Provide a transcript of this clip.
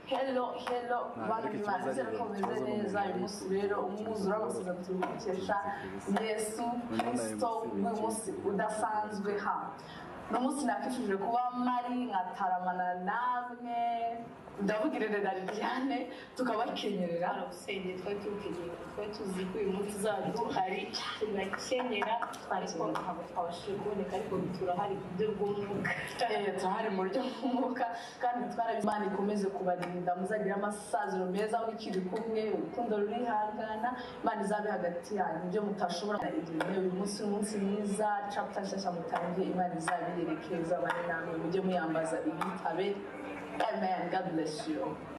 Hello, bana bimaze komeze neza umunsi rero umwuzura amasezerano turukesha Yesu Kristo umunsi udasanzwe ha n'umunsi nakifuje kuba mari nkataramana namwe ndabugirire na Liliane tukabakenyerera arusenge twari tuzi ko uyu munsi zaduhari tunakenyera ariko ntabwo twabashije kuboneka ariko turahari ku buryo bw'umwuka turahari mu buryo bw'umwuka kandi Imana ikomeze kubarinda muzagira amasaziro meza mukiri kumwe urukundo rurihangana Imana izabe hagati yanyu ibyo mutashobora uyu munsi umunsi mwiza chapter nshyashya mutangiye Imana izabiyerekeza bane namwe mujye muyambaza ibitabe. Amen. God bless you.